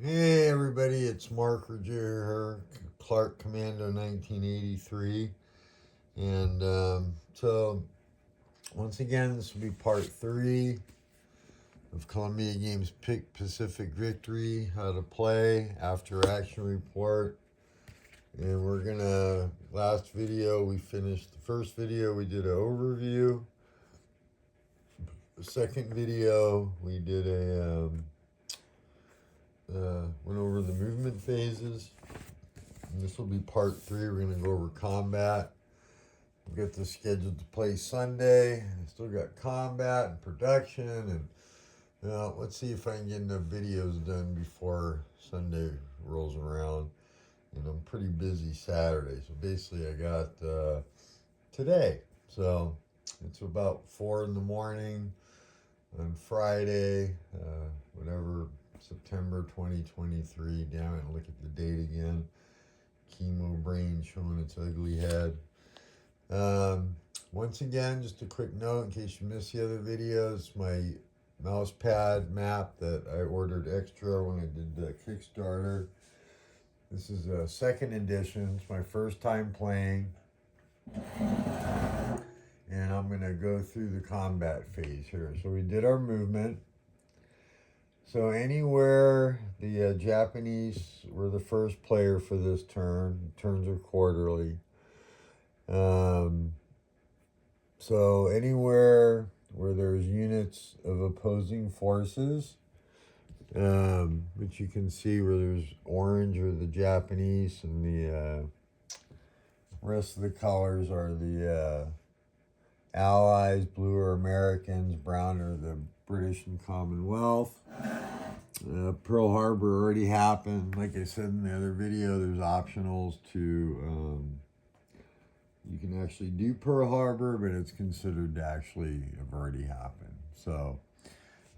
Hey everybody, it's Mark Rogere here, Clark Commando 1983. And so, once again, this will be part 3 of Columbia Games Pick Pacific Victory, how to play, after action report. And we're gonna, last video we finished, the first video we did an overview. The second video we did went over the movement phases. And this will be part 3. We're going to go over combat. We'll get this scheduled to play Sunday. I still got combat and production. And let's see if I can get enough videos done before Sunday rolls around. And I'm pretty busy Saturday. So basically I got today. So it's about 4 in the morning on Friday, whatever, September 2023. Damn it, look at the date again. Chemo brain showing its ugly head. Once again, just a quick note in case you missed the other videos, my mouse pad map that I ordered extra when I did the Kickstarter. This is a second edition. It's my first time playing. And I'm going to go through the combat phase here. So we did our movement. So anywhere the Japanese were the first player for this turn, turns are quarterly. So anywhere where there's units of opposing forces, which you can see where there's orange are the Japanese and the rest of the colors are the Allies, blue are Americans, brown are the British and Commonwealth. Pearl Harbor already happened. Like I said in the other video, there's optionals to, you can actually do Pearl Harbor, but it's considered to actually have already happened. So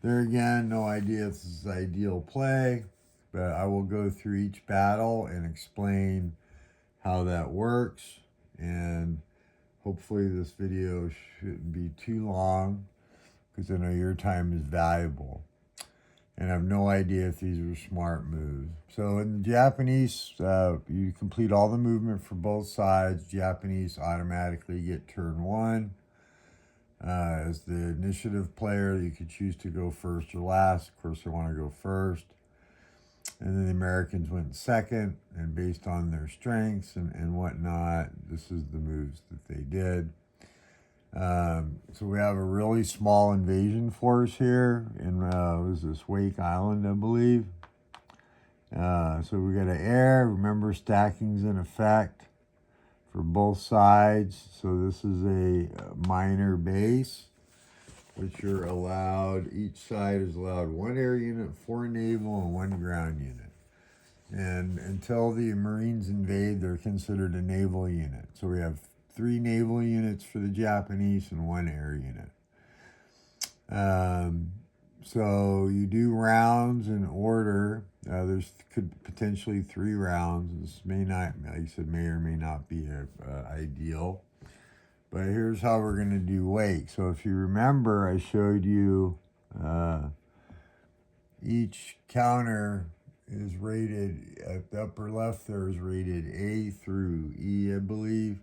there again, no idea if this is ideal play, but I will go through each battle and explain how that works. And hopefully this video shouldn't be too long because I know your time is valuable. And I have no idea if these are smart moves. So in the Japanese, you complete all the movement for both sides. Japanese automatically get turn 1. As the initiative player, you could choose to go first or last. Of course, I want to go first. And then the Americans went second. And based on their strengths and whatnot, this is the moves that they did. So we have a really small invasion force here in, was this Wake Island, I believe. So we got an air. Remember, stacking's in effect for both sides. So this is a minor base, which you're allowed, each side is allowed 1 air unit, 4 naval, and 1 ground unit. And until the Marines invade, they're considered a naval unit. So we have 3 naval units for the Japanese and 1 air unit. So you do rounds in order. There's could potentially 3 rounds. This may not, like I said, may or may not be ideal. But here's how we're going to do wake. So if you remember, I showed you each counter is rated, at the upper left there is rated A through E, I believe.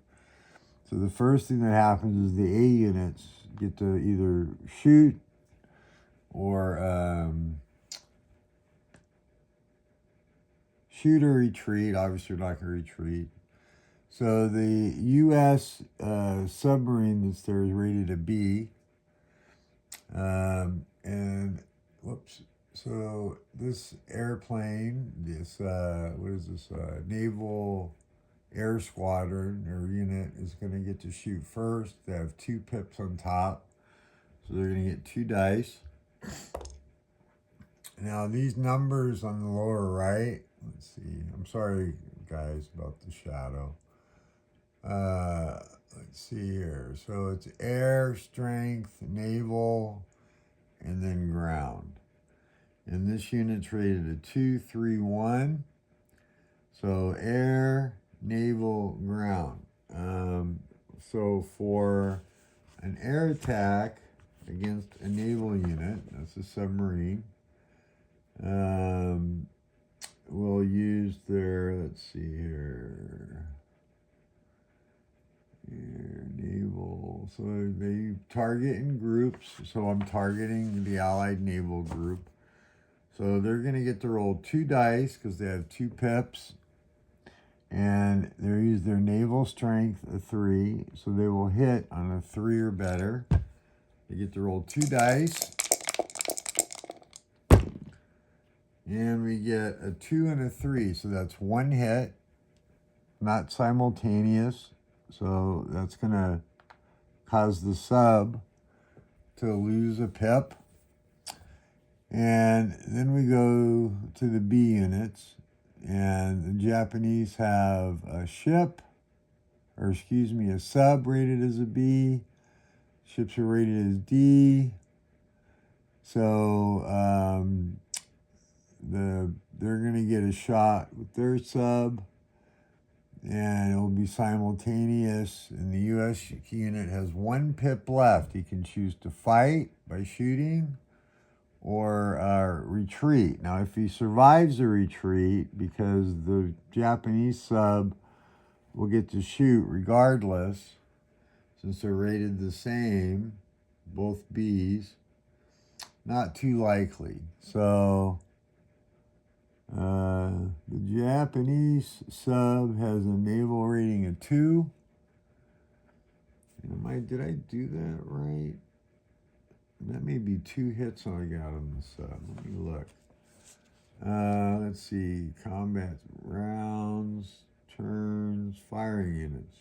So the first thing that happens is the A units get to either shoot or shoot or retreat. Obviously, we're not going to retreat. So the U.S. Submarine that's there is rated a B. And, whoops. So this airplane, this, what is this, Naval Air Squadron or unit is going to get to shoot first. They have 2 pips on top. So they're going to get 2 dice. Now these numbers on the lower right, let's see. I'm sorry, guys, about the shadow. Let's see here. So it's air, strength, naval, and then ground. And this unit's rated a 2, 3, 1. So air, naval, ground. So for an air attack against a naval unit, that's a submarine, So they target in groups. So I'm targeting the Allied Naval Group. So they're going to get to roll 2 dice because they have 2 pips. And they use their naval strength of 3. So they will hit on a 3 or better. They get to roll 2 dice. And we get a 2 and a 3. So that's 1 hit. Not simultaneous. So that's going to cause the sub to lose a pip. And then we go to the B units, and the Japanese have a ship, or excuse me, a sub rated as a B. Ships are rated as D. So they're going to get a shot with their sub, and it will be simultaneous. And the U.S. unit has 1 pip left. He can choose to fight by shooting or retreat. Now, if he survives the retreat, because the Japanese sub will get to shoot regardless, since they're rated the same, both Bs, not too likely. So the Japanese sub has a naval rating of 2. Did I do that right? That may be 2 hits I got on the sub. Let me look. Let's see. Combat rounds, turns, firing units.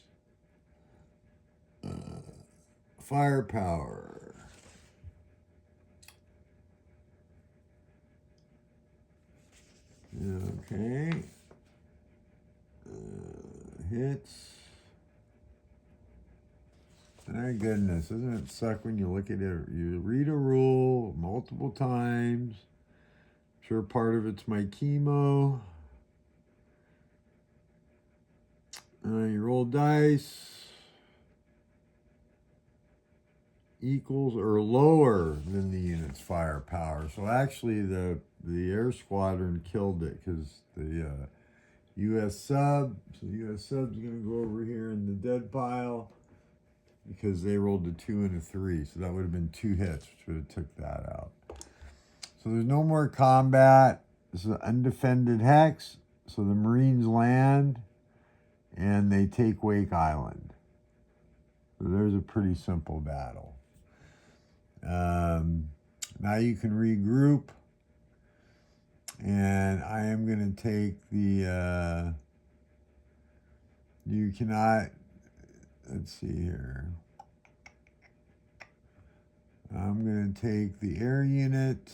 Firepower. Okay. Hits. My goodness, doesn't it suck when you look at it? You read a rule multiple times. I'm sure part of it's my chemo. You roll dice. Equals or lower than the unit's firepower. So actually the air squadron killed it because the U.S. sub, so the U.S. sub's going to go over here in the dead pile because they rolled a 2 and a 3. So that would have been 2 hits, which would have took that out. So there's no more combat. This is an undefended hex. So the Marines land and they take Wake Island. So there's a pretty simple battle. Now you can regroup, and I am going to take the, you cannot, let's see here. I'm going to take the air unit,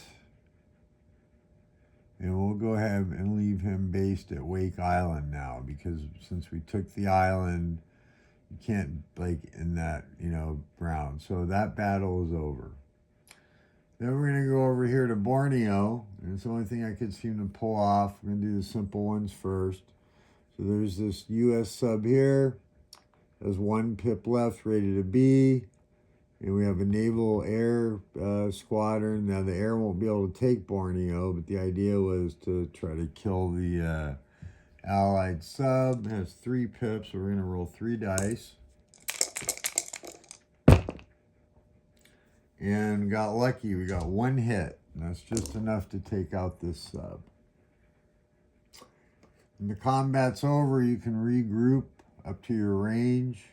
and we'll go ahead and leave him based at Wake Island now, because since we took the island, you can't, like, in that, round. So that battle is over. Then we're going to go over here to Borneo, and it's the only thing I could seem to pull off. We're going to do the simple ones first. So there's this U.S. sub here. Has 1 pip left, rated a B. And we have a naval air squadron. Now, the air won't be able to take Borneo, but the idea was to try to kill the Allied sub. It has 3 pips, so we're going to roll 3 dice. And got lucky. We got 1 hit. And that's just enough to take out this sub. When the combat's over, you can regroup up to your range.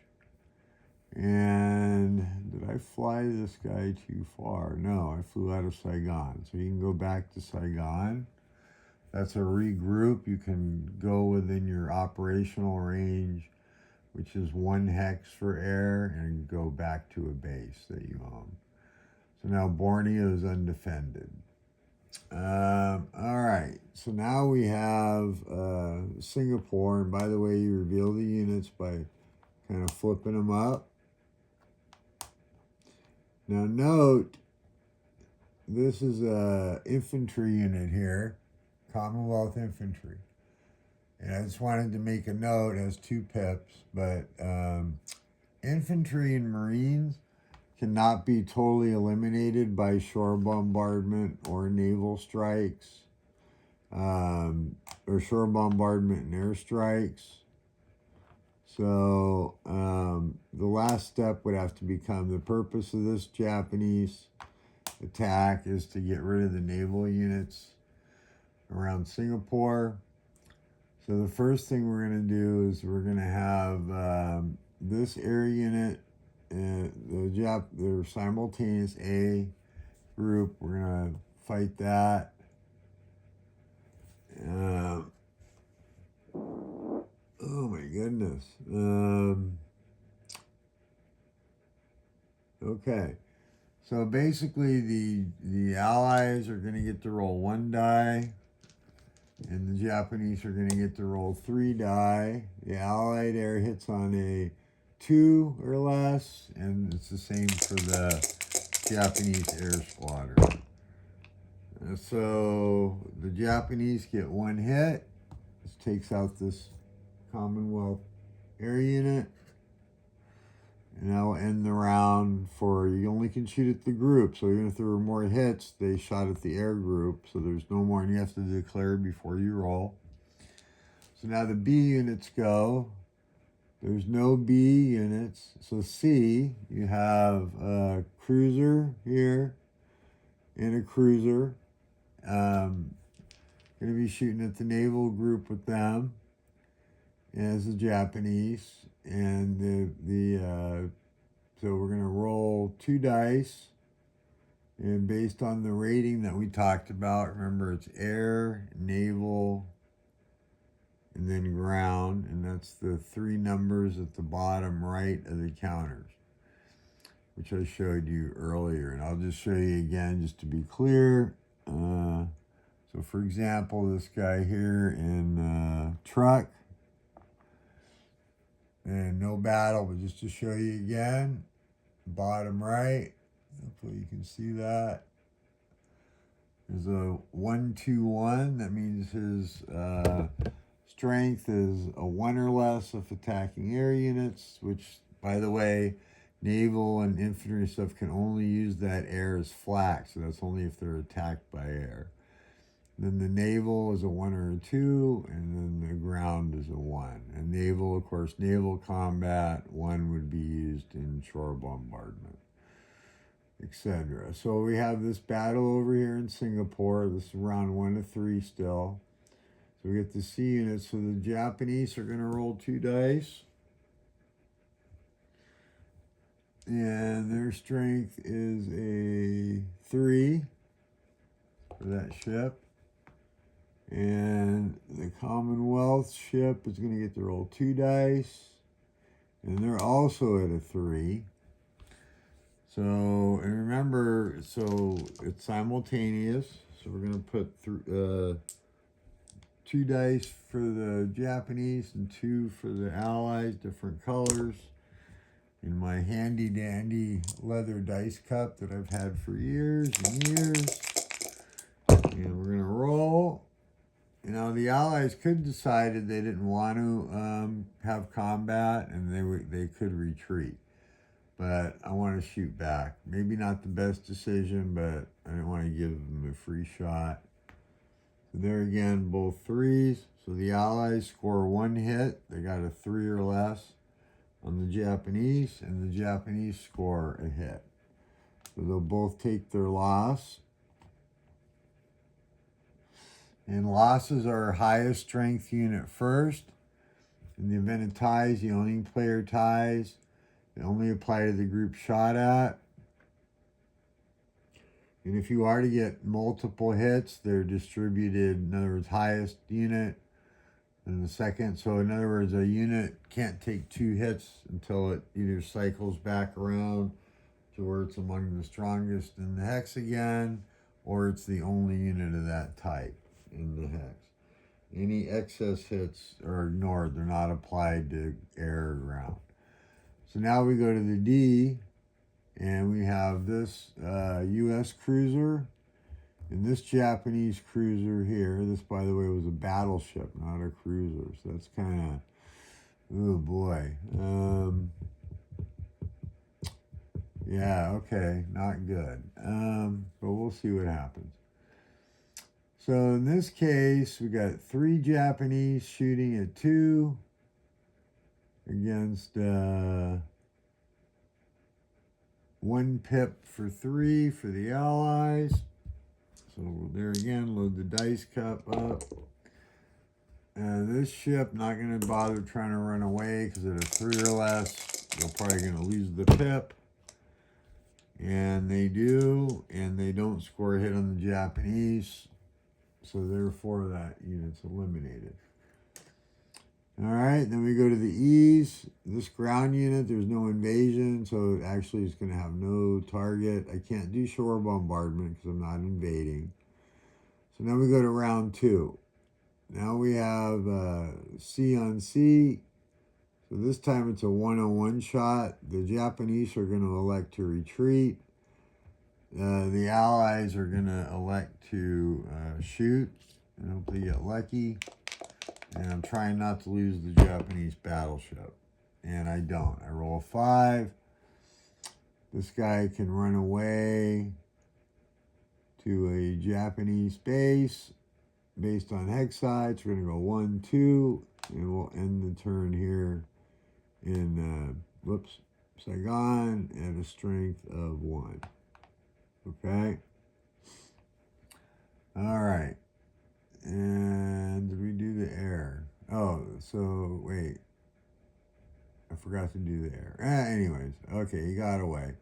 And did I fly this guy too far? No, I flew out of Saigon. So you can go back to Saigon. That's a regroup. You can go within your operational range, which is 1 hex for air, and go back to a base that you own. So now Borneo is undefended. All right, so now we have Singapore, and by the way, you reveal the units by kind of flipping them up. Now note, this is a infantry unit here, Commonwealth Infantry. And I just wanted to make a note, it has 2 pips, but infantry and Marines cannot be totally eliminated by shore bombardment or naval strikes, or shore bombardment and airstrikes. So the last step would have to become the purpose of this Japanese attack is to get rid of the naval units around Singapore. So the first thing we're going to do is we're going to have this air unit, their simultaneous A group. We're going to fight that. Oh my goodness. Okay. So basically the Allies are going to get to roll 1 die, and the Japanese are going to get to roll 3 die. The Allied air hits on a 2 or less, and it's the same for the Japanese air squadron. So the Japanese get 1 hit. This takes out this Commonwealth air unit. And that'll end the round for, you only can shoot at the group. So even if there were more hits, they shot at the air group. So there's no more, and you have to declare before you roll. So now the B units go. There's no B units. So C, you have a cruiser here and a cruiser. Going to be shooting at the naval group with them as the Japanese. And so we're going to roll 2 dice, and based on the rating that we talked about, remember it's air, naval, and then ground, and that's the 3 numbers at the bottom right of the counters, which I showed you earlier, and I'll just show you again just to be clear. So for example, this guy here in truck, and no battle, but just to show you again, bottom right, hopefully you can see that. There's a 1-2-1. That means his strength is a 1 or less if attacking air units, which, by the way, naval and infantry stuff can only use that air as flak, so that's only if they're attacked by air. Then the naval is a 1 or a 2, and then the ground is a 1. And naval, of course, naval combat, 1 would be used in shore bombardment, etc. So we have this battle over here in Singapore. This is round 1 of 3 still. So we get the C units. So the Japanese are going to roll 2 dice. And their strength is a 3 for that ship. And the Commonwealth ship is going to get to roll 2 dice. And they're also at a 3. So, and remember, so it's simultaneous. So we're going to put 2 dice for the Japanese and 2 for the Allies, different colors, in my handy dandy leather dice cup that I've had for years and years. And we're going to roll. You know, the Allies could decided they didn't want to have combat, and they could retreat. But I want to shoot back. Maybe not the best decision, but I didn't want to give them a free shot. So there again, both 3s. So the Allies score 1 hit. They got a 3 or less on the Japanese, and the Japanese score a hit. So they'll both take their loss. And losses are highest strength unit first. In the event of ties, the only player ties. They only apply to the group shot at. And if you are to get multiple hits, they're distributed, in other words, highest unit and the second. So in other words, a unit can't take 2 hits until it either cycles back around to where it's among the strongest in the hex again, or it's the only unit of that type in the hex. Any excess hits are ignored. They're not applied to air or ground. So now we go to the D, and we have this U.S. cruiser and this Japanese cruiser here. This, by the way, was a battleship, not a cruiser. So that's kind of, oh boy. Yeah, okay, not good. But we'll see what happens. So in this case, we got 3 Japanese shooting at 2. against 1 pip for 3 for the Allies. So there again, load the dice cup up. This ship, not going to bother trying to run away because at a 3 or less, they're probably going to lose the pip. And they do, and they don't score a hit on the Japanese. So therefore, that unit's eliminated. All right, then we go to the E's. This ground unit, there's no invasion, so it actually is going to have no target. I can't do shore bombardment because I'm not invading. So now we go to round 2. Now we have C on C. So this time it's a 1-on-1 shot. The Japanese are going to elect to retreat. The Allies are going to elect to shoot and hopefully get lucky. And I'm trying not to lose the Japanese battleship. And I don't. I roll a 5. This guy can run away to a Japanese base based on hex sites. We're going to go 1, 2, and we'll end the turn here in, Saigon at a strength of 1. Okay? All right. And did we do the air? Oh, so wait. I forgot to do the air. Anyways, okay, he got away.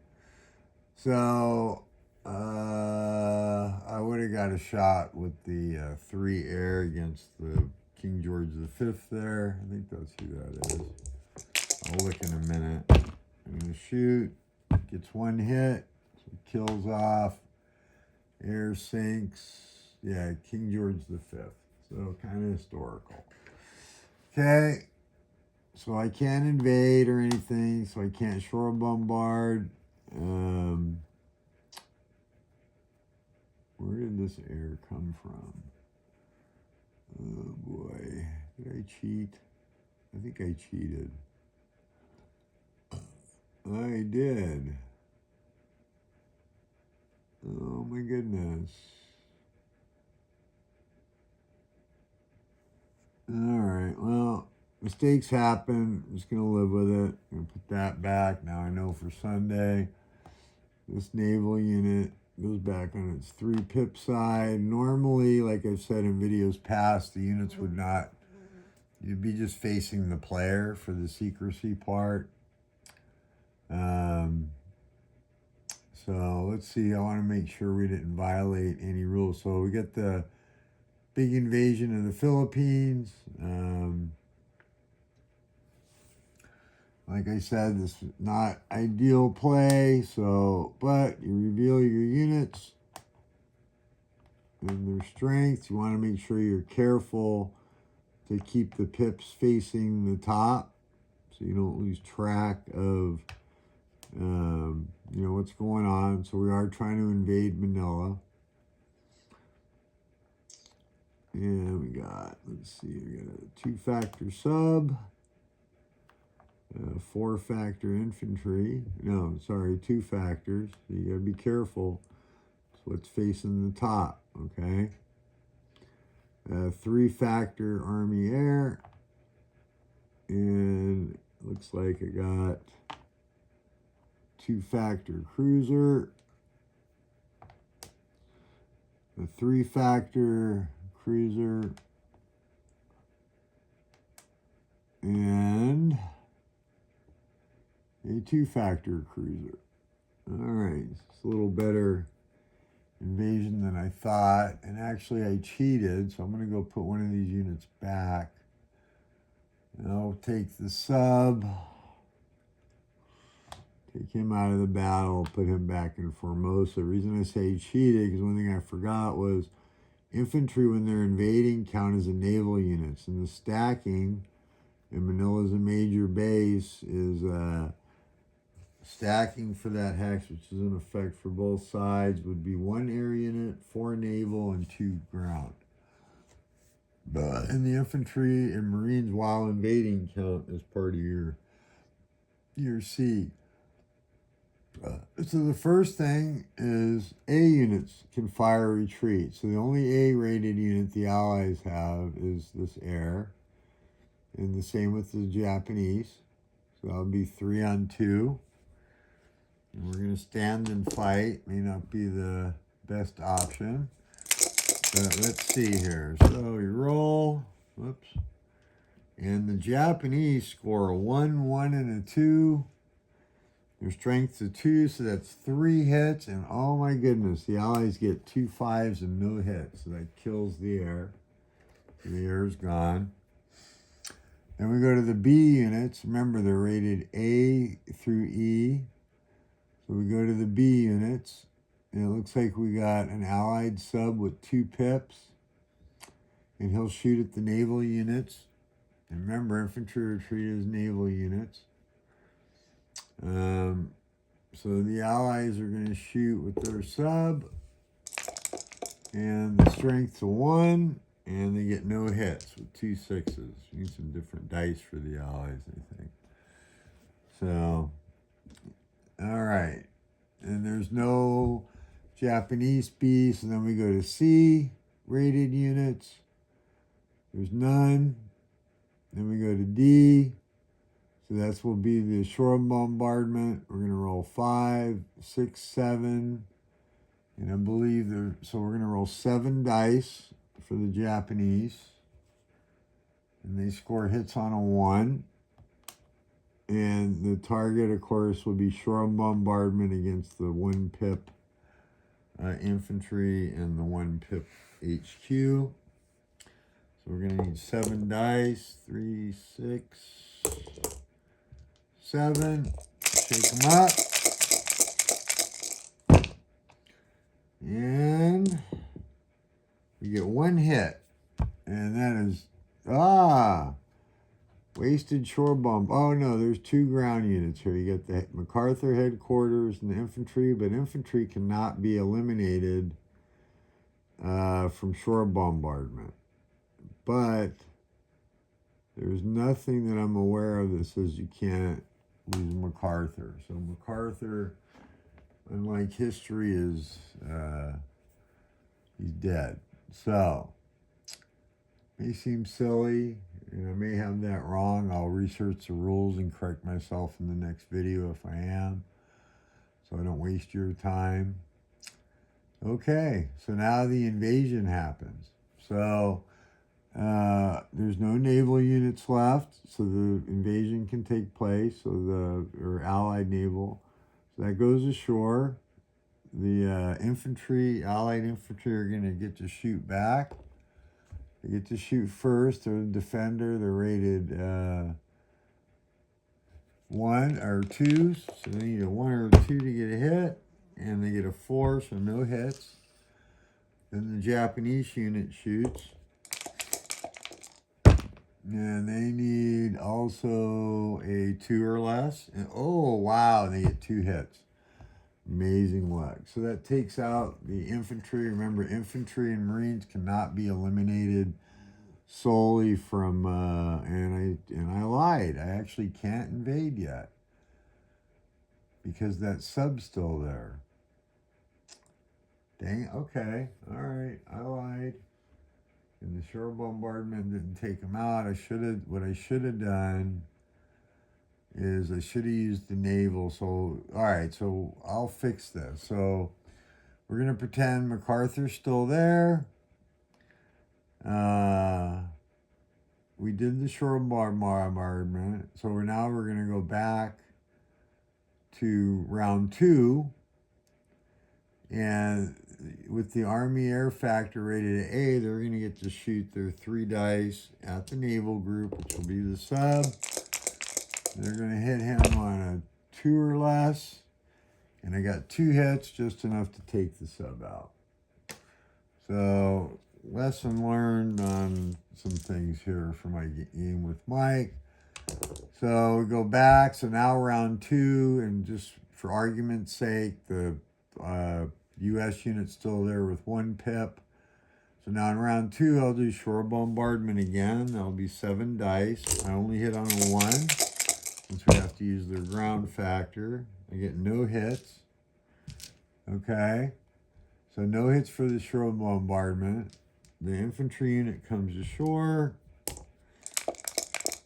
So I would have got a shot with the 3 air against the King George V there. I think that's who that is. I'll look in a minute. I'm going to shoot. Gets 1 hit. So kills off. Air sinks. Yeah, King George V. So kind of historical. Okay. So I can't invade or anything. So I can't shore bombard. Where did this air come from? Oh boy. Did I cheat? I think I cheated. I did. Oh my goodness. Alright, well, mistakes happen. I'm just going to live with it. I'm going to put that back. Now I know for Sunday. This naval unit goes back on its 3 pip side. Normally, like I've said in videos past, the units would not, you'd be just facing the player for the secrecy part. So let's see, I want to make sure we didn't violate any rules. So we get the big invasion of the Philippines. Like I said, this is not ideal play, so, but you reveal your units and their strengths. You want to make sure you're careful to keep the pips facing the top so you don't lose track of, what's going on. So we are trying to invade Manila. And we got, let's see, we got a 2-factor sub. 4-factor infantry. No, sorry, 2 factors. So you got to be careful. It's what's facing the top, okay? 3-factor Army Air. And it looks like I got 2-factor cruiser. A 3-factor cruiser. And a 2-factor cruiser. All right, it's a little better invasion than I thought. And actually, I cheated, so I'm going to go put one of these units back. And I'll take the sub, take him out of the battle, put him back in Formosa. The reason I say cheated, because one thing I forgot was infantry, when they're invading, count as a naval units. And the stacking, and Manila's a major base, is stacking for that hex, which is in effect for both sides, would be 1 air unit, 4 naval, and 2 ground. And the infantry and Marines, while invading, count as part of your C. So the first thing is A units can fire retreat. So the only A-rated unit the Allies have is this air. And the same with the Japanese. So that'll be 3 on 2. And we're going to stand and fight. May not be the best option. But let's see here. So we roll. Whoops. And the Japanese score a 1, 1, and a 2. Their strength's a 2, so that's 3 hits. And oh my goodness, the Allies get 2 5s and no hits. So that kills the air. The air's gone. Then we go to the B units. Remember, they're rated A through E. So we go to the B units. And it looks like we got an Allied sub with 2 pips. And he'll shoot at the naval units. And remember, infantry are treated as naval units. So the Allies are going to shoot with their sub. And the strength's a 1. And they get no hits with 2 6s. We need some different dice for the Allies, I think. So, all right. And there's no Japanese B. So then we go to C rated units. There's none. Then we go to D. So that will be the shore bombardment. We're going to roll 5, 6, 7. And I believe so we're going to roll 7 dice for the Japanese. And they score hits on a 1. And the target, of course, will be shore bombardment against the 1 pip infantry and the 1 pip HQ. So we're going to need 7 dice, 3, 6, 7. Shake them up. And we get 1 hit. And that is, wasted shore bomb. Oh no, there's 2 ground units here. You get the MacArthur headquarters and the infantry, but infantry cannot be eliminated from shore bombardment. But there's nothing that I'm aware of that says you can't lose MacArthur. So MacArthur, unlike history, is he's dead. So may seem silly, and I may have that wrong. I'll research the rules and correct myself in the next video if I am, so I don't waste your time. Okay, so now the invasion happens. So there's no naval units left, so the invasion can take place, or Allied naval. So that goes ashore. The Allied infantry are going to get to shoot back. They get to shoot first. They're the defender. They're rated 1 or 2, so they need a 1 or 2 to get a hit, and they get a 4, so no hits. Then the Japanese unit shoots. And they need also a 2 or less. And oh, wow, they get 2 hits. Amazing luck. So that takes out the infantry. Remember, infantry and Marines cannot be eliminated solely from, and I lied. I actually can't invade yet because that sub's still there. Dang, okay, all right, I lied. And the shore bombardment didn't take them out. What I should have done is I should have used the naval. So, all right, so I'll fix this. So we're going to pretend MacArthur's still there. We did the shore bombardment. So we're going to go back to round 2. And with the Army Air Factor rated A, they're going to get to shoot their 3 dice at the naval group, which will be the sub. They're going to hit him on a 2 or less. And I got 2 hits, just enough to take the sub out. So, lesson learned on some things here for my game with Mike. So, we go back. So now round 2, and just for argument's sake, the U.S. unit's still there with 1 pip. So now in round 2, I'll do shore bombardment again. That'll be 7 dice. I only hit on a 1, since we have to use their ground factor. I get no hits. Okay. So no hits for the shore bombardment. The infantry unit comes ashore.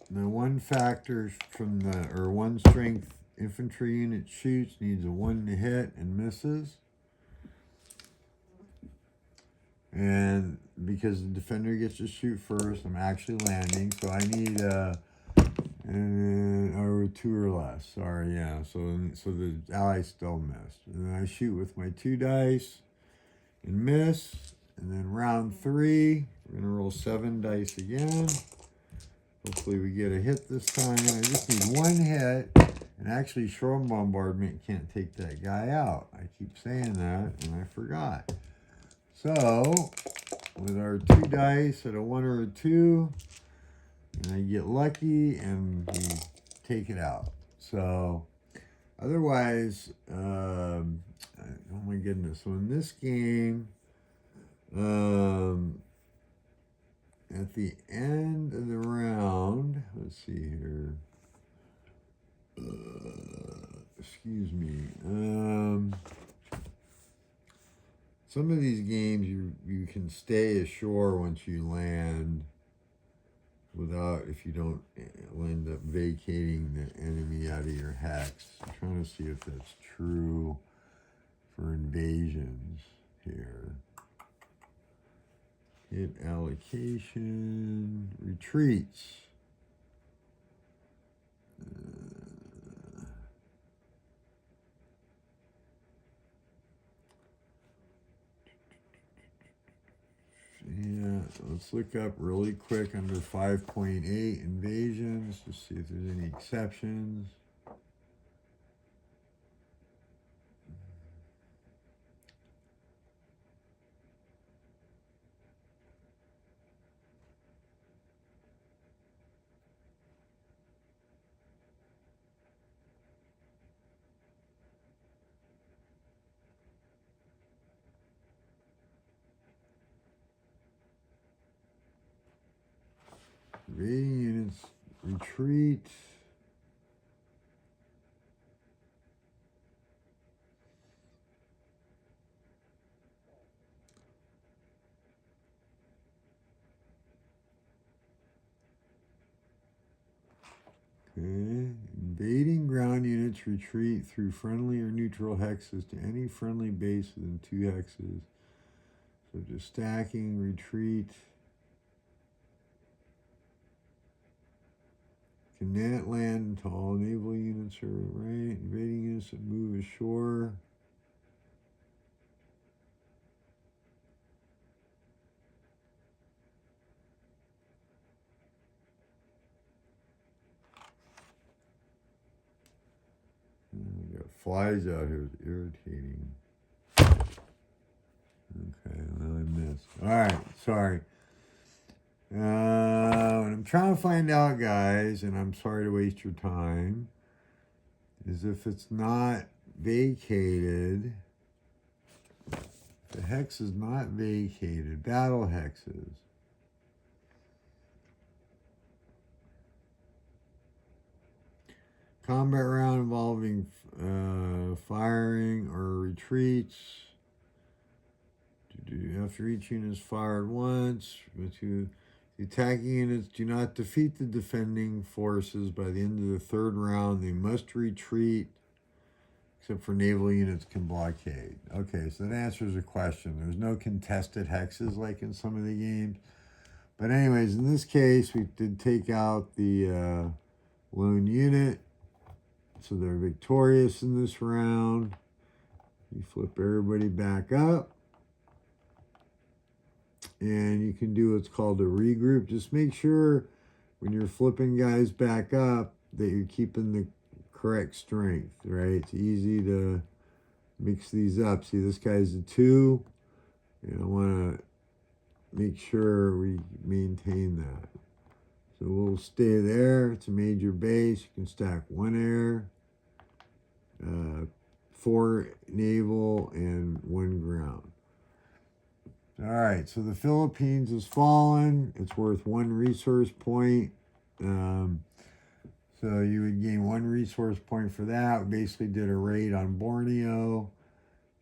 the one factor from the, or one strength infantry unit shoots, needs a 1 to hit and misses. And because the defender gets to shoot first, I'm actually landing, so I need or 2 or less. Sorry, yeah. So the ally still missed. And then I shoot with my 2 dice and miss. And then round 3, we're gonna roll 7 dice again. Hopefully we get a hit this time. I just need 1 hit. And actually, shore bombardment can't take that guy out. I keep saying that, and I forgot. So, with our 2 dice at a 1 or a 2, and I get lucky, and we take it out. So, otherwise, oh my goodness. So in this game, at the end of the round, let's see here. Excuse me. Some of these games you can stay ashore once you land without, if you don't end up vacating the enemy out of your hex. I'm trying to see if that's true for invasions here. Hit allocation, retreats. Yeah, let's look up really quick under 5.8 invasions, just see if there's any exceptions. Invading units retreat. Okay. Invading ground units retreat through friendly or neutral hexes to any friendly base within 2 hexes. So just stacking, retreat. Cannot land until all naval units are right. Invading units that move ashore. We got flies out here. It's irritating. Okay, well, I missed. All right, sorry. What I'm trying to find out, guys, and I'm sorry to waste your time, is if it's not vacated, the hex is not vacated, battle hexes. Combat round involving firing or retreats. After each unit is fired once, the attacking units do not defeat the defending forces by the end of the 3rd round. They must retreat, except for naval units can blockade. Okay, so that answers the question. There's no contested hexes like in some of the games. But anyways, in this case, we did take out the lone unit. So they're victorious in this round. You flip everybody back up. And you can do what's called a regroup. Just make sure when you're flipping guys back up that you're keeping the correct strength, right? It's easy to mix these up. See, this guy's a 2. And I want to make sure we maintain that. So we'll stay there. It's a major base. You can stack 1 air, 4 naval, and 1 ground. All right, so the Philippines has fallen. It's worth 1 resource point. So you would gain 1 resource point for that. We basically did a raid on Borneo,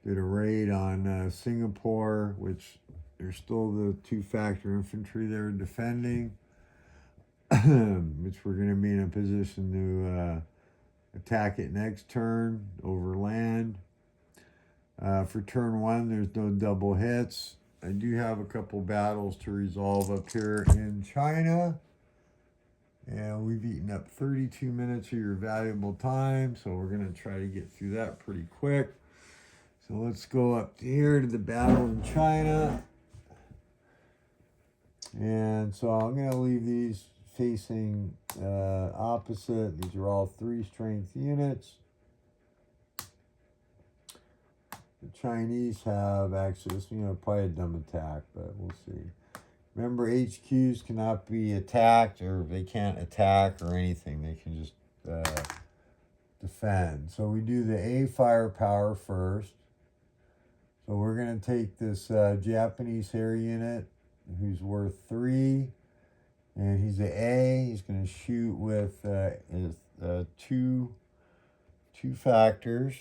did a raid on Singapore, which there's still the 2-factor infantry there defending. which we're going to be in a position to attack it next turn over land. For turn 1, there's no double hits. I do have a couple battles to resolve up here in China. And we've eaten up 32 minutes of your valuable time, so we're going to try to get through that pretty quick. So let's go up here to the battle in China. And so I'm going to leave these facing opposite. These are all 3 strength units. The Chinese have access, probably a dumb attack, but we'll see. Remember, HQs cannot be attacked, or they can't attack or anything. They can just defend. So we do the A firepower first. So we're going to take this Japanese air unit who's worth 3. And he's an A. He's going to shoot with his, two factors.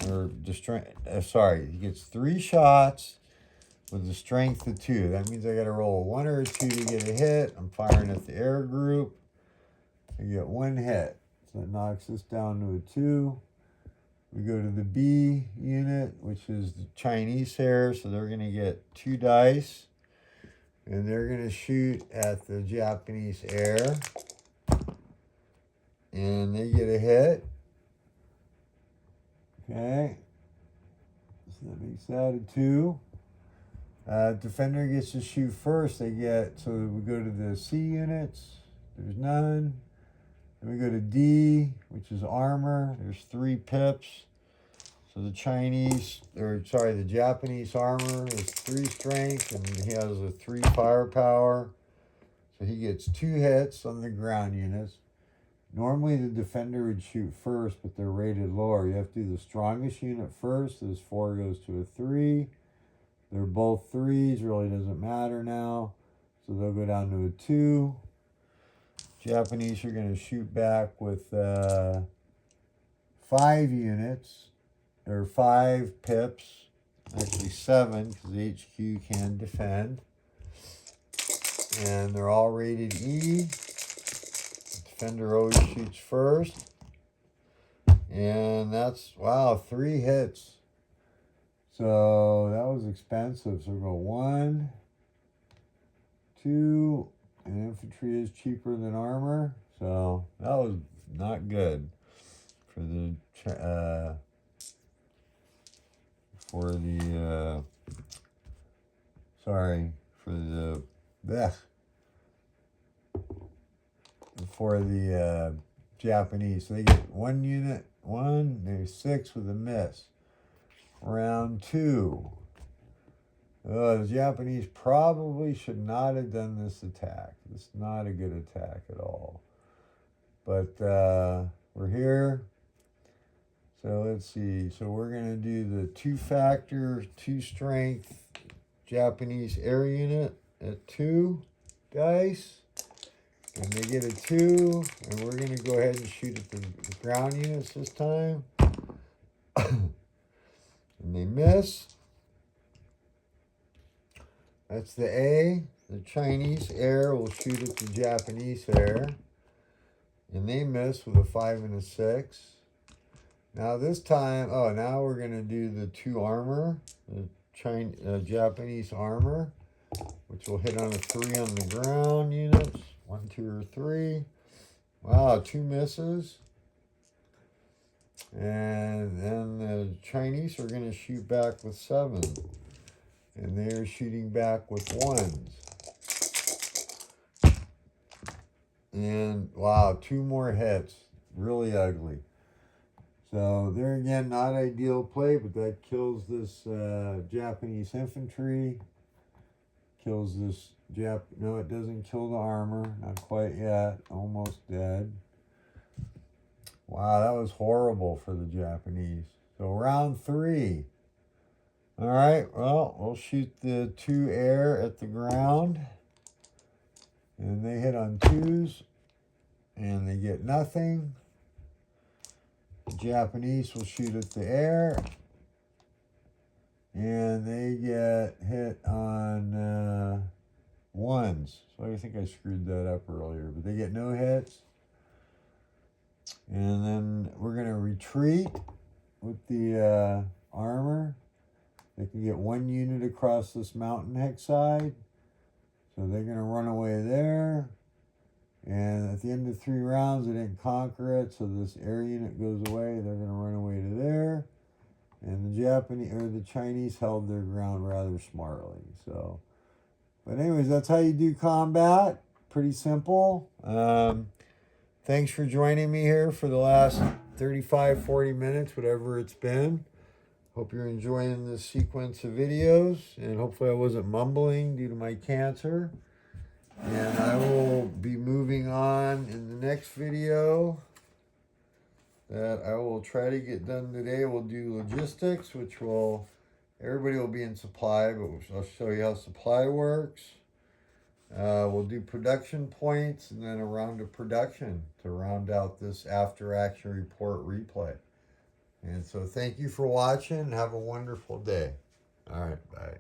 Or he gets 3 shots with a strength of 2. That means I got to roll a 1 or a 2 to get a hit. I'm firing at the air group. I get 1 hit. So that knocks us down to a 2. We go to the B unit, which is the Chinese air. So they're going to get 2 dice. And they're going to shoot at the Japanese air. And they get a hit. Okay. So that makes that a 2. Defender gets to shoot first. So we go to the C units. There's none. Then we go to D, which is armor. There's 3 pips. So the Japanese armor is 3 strength, and he has a 3 firepower. So he gets 2 hits on the ground units. Normally the defender would shoot first, but they're rated lower. You have to do the strongest unit first. This 4 goes to a 3. They're both 3s, really doesn't matter now. So they'll go down to a 2. Japanese are going to shoot back with 5 units, or 5 pips. Actually 7, because the HQ can defend. And they're all rated E. Defender always shoots first. And that's, wow, 3 hits. So that was expensive. So we'll go 1, 2, and infantry is cheaper than armor. So that was not good for the Japanese. So they get 1 unit, there's 6 with a miss. Round 2. The Japanese probably should not have done this attack. It's not a good attack at all. But we're here. So let's see. So we're going to do the 2 factor, 2 strength Japanese air unit at 2 dice. And they get a 2. And we're going to go ahead and shoot at the ground units this time. And they miss. That's the A. The Chinese air will shoot at the Japanese air. And they miss with a 5 and a 6. Now this time, now we're going to do the 2 armor. The Japanese armor, which will hit on a 3 on the ground units. 1, 2, or 3. Wow, 2 misses. And then the Chinese are going to shoot back with 7. And they're shooting back with 1s. And wow, 2 more hits. Really ugly. So they're again not ideal play, but that kills this Japanese infantry. Kills this no, it doesn't kill the armor. Not quite yet. Almost dead. Wow, that was horrible for the Japanese. So round 3. All right, well, we'll shoot the 2 air at the ground. And they hit on 2s. And they get nothing. The Japanese will shoot at the air. And they get hit on ones. So I think I screwed that up earlier, but they get no hits. And then we're going to retreat with the armor. They can get 1 unit across this mountain hex side. So they're going to run away there. And at the end of 3 rounds, they didn't conquer it. So this air unit goes away. They're going to run away to there. And the Chinese held their ground rather smartly. So, but anyways, that's how you do combat. Pretty simple. Thanks for joining me here for the last 35, 40 minutes, whatever it's been. Hope you're enjoying this sequence of videos, and hopefully I wasn't mumbling due to my cancer. And I will be moving on in the next video that I will try to get done today. We'll do logistics, which will, everybody will be in supply, but I'll show you how supply works. We'll do production points and then a round of production to round out this after action report replay. And so thank you for watching. Have a wonderful day. All right, bye.